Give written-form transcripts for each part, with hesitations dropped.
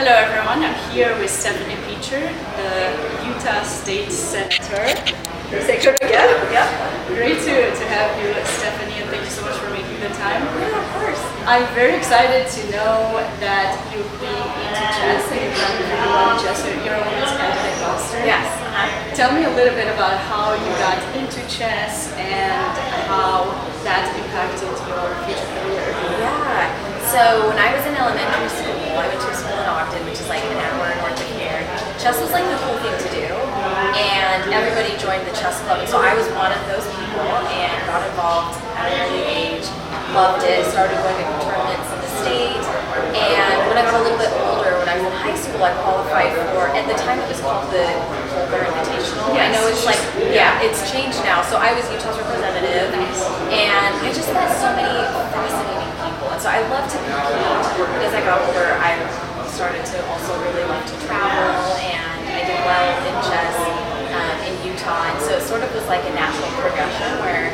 Hello everyone, I'm here with Stephanie Peacher, the Utah State Senator. Yeah. Great to have you, Stephanie, and thank you so much for making the time. Yeah, of course. I'm very excited to know that you've been into chess and you've done really well in chess. You're on this candidate roster. Yes. Tell me a little bit about how you got into chess and how that impacted your future career. Yeah. So when I was in elementary school, I went to a school in Ogden, which is like an hour north of here. Chess was like the cool thing to do, and everybody joined the chess club. And so I was one of those people and got involved at an early age. Loved it. Started going to tournaments in the state. And when I got a little bit older, when I was in high school, I qualified for. At the time, it was called the Boulder Invitational. Yes. I know it's like it's changed now. So I was Utah's representative, and I just met so many fascinating people. And so I love to compete. But as I got older, I started to also really love to travel, and I did well in chess in Utah. And so it sort of was like a natural progression where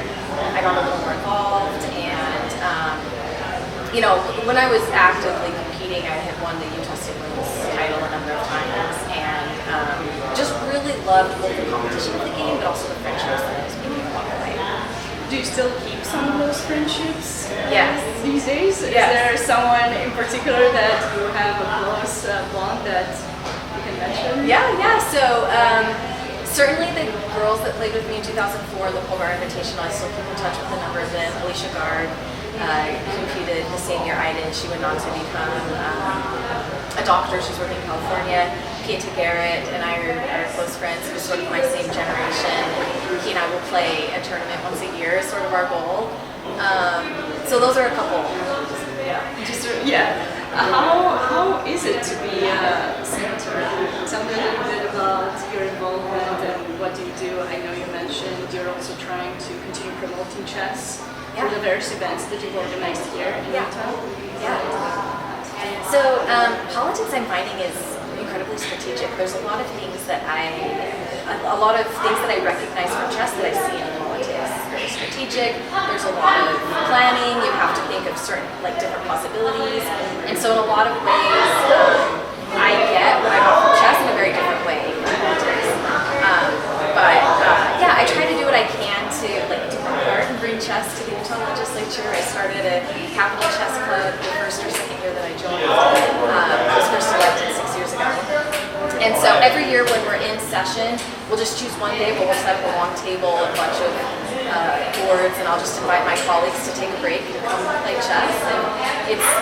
I got a little more involved. And when I was actively competing, I had won the Utah State Women's title a number of times, and just really loved both the competition of the game, but also the friendships that I was making along the way. Do you still keep some of those friendships? Yes. These days? Yes. Is there someone in particular that you have a close bond that you can mention? Yeah. So certainly the girls that played with me in 2004, the Polar Invitational, I still keep in touch with a number of them. Alicia Gard competed the same year I did. She went on to become a doctor. She's working in California. Pieta Garrett and I are close friends. We're sort of my same generation. He and I will play a tournament once a year, is sort of our goal. So those are a couple. How is it to be a senator? Tell me a little bit about your involvement and what do you do. I know you mentioned you're also trying to continue promoting chess through the various events that you've organized here in Utah. So politics, I'm finding, is incredibly strategic. There's a lot of things that I recognize from chess that I see in politics. Very strategic. There's a lot of planning. You have to think of certain different possibilities, and so in a lot of ways, I get what I got from chess in a very different way in politics. I try to do what I can to do my part and bring chess to the Utah legislature. I started a Capital Chess Club the first or second year that I joined. I was first elected 6 years ago. And so every year when we're in session, we'll just choose one day, we'll set up a long table, a bunch of boards, and I'll just invite my colleagues to take a break and come play chess. And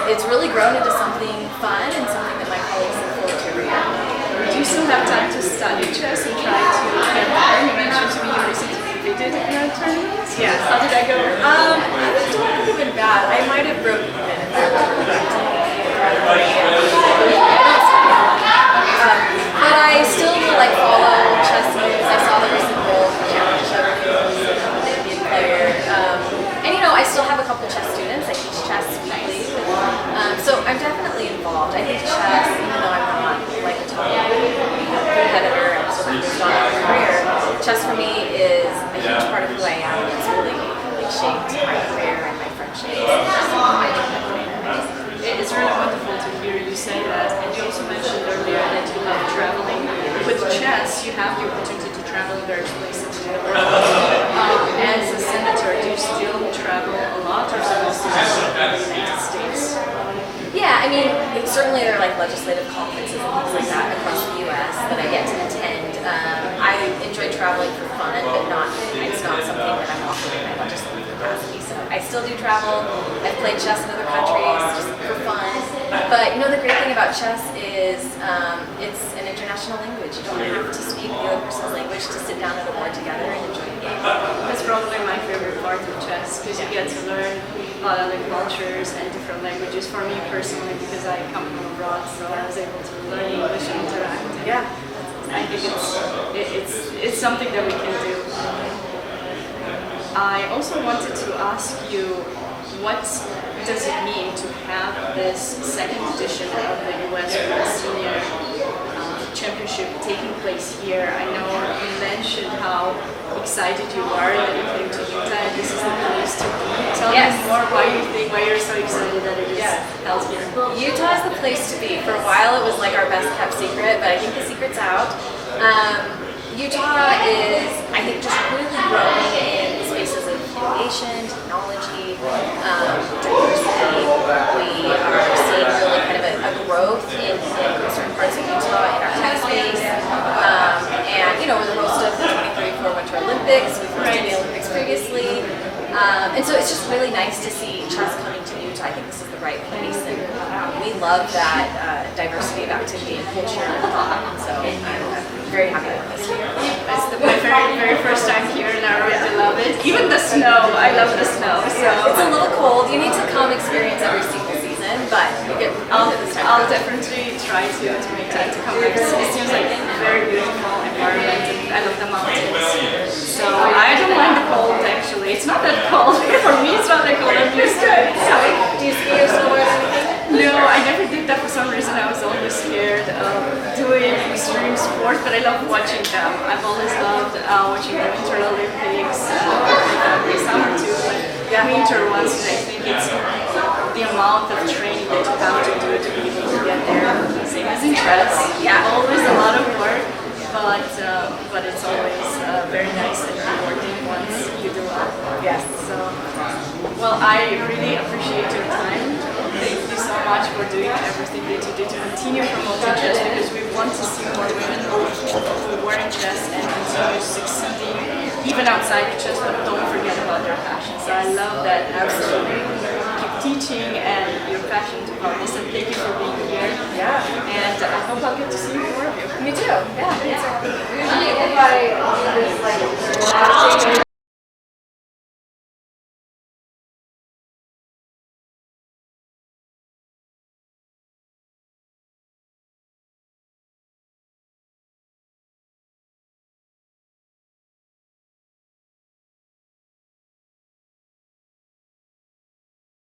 it's really grown into something fun and something that my colleagues look forward to every year. Do you still have time to study chess and try to get better? You mentioned to me you recently competed in a tournament. Yes. How did that go? I don't think it went bad. I might have broken even if I remember but I still follow chess moves. I saw the recent World Championship the Indian player. I still have a couple chess students. I teach chess weekly. So I'm definitely involved. I think chess, even though I'm not a top competitor and sort of moved on in my career, chess for me is a huge part of who I am. It's really shaped my career and my friendships. It's really wonderful to hear you say that. And you also mentioned earlier that you love traveling. With chess, you have the opportunity to travel in various places in the world. As a senator, do you still travel a lot, or is it mostly in the United States? Yeah, I mean, certainly there are legislative conferences and things like that across the U.S. that I get to attend. I enjoy traveling for fun, but it's not something that I'm often in my legislative capacity. So I still do travel. I've played chess in other countries just for fun. But the great thing about chess is it's an international language. You don't have to speak the other person's language to sit down at a board together and enjoy the game. That's probably my favorite part of chess, because you get to learn other cultures and different languages. For me personally, because I come from abroad, so I was able to learn English and interact. Yeah. I think it's something that we can do. I also wanted to ask you, what does it mean to have this second edition of the U.S. Senior Championship taking place here? I know you mentioned how excited you are that you came to Utah and this is the place to be. Tell me more why you're so excited that it is held here? Utah is the place to be. For a while, it was like our best kept secret, but I think the secret's out. Utah is, I think, just really growing in spaces of innovation, technology, diversity. We are seeing really kind of a growth in certain parts of Utah in our tech space. And, you know, we're the host of the 2034 Winter Olympics. We've hosted the Olympics previously. And so it's just really nice to see chess coming to Utah. I think this is the right place. And we love that diversity of activity and culture and thought. And so I'm very happy with this year. It's my very first time here, and I really love it. Even the snow, I love the snow. So it's a little cold. You need to come experience every single season, but I'll definitely try to make time to come back. It seems like a very beautiful environment, and I love the mountains. So I don't mind the cold actually. It's not that cold for me. It's not that cold. I'm used to it. So, do you ski or snowboard or anything? no, I never did that for some reason. I was always scared of doing extreme sports, but I love watching them. I've always loved watching the Winter Olympics, the summer too, but winter ones. I think it's the amount of training that you have to do to be able to get there. Same as in chess. Yeah, always a lot of work, but it's always very nice and rewarding once you do it. Yes. So, well, I really appreciate your time. Thank you so much for doing everything that you do to continue promoting chess, because we want to see more women who were in chess and continue succeeding even outside of chess, but don't forget about their passion. So I love that absolutely keep teaching and your passion about this, and thank you for being here. Yeah. And I hope I'll get to see more of you. Me too. Yeah. Yeah. Usually if I do this like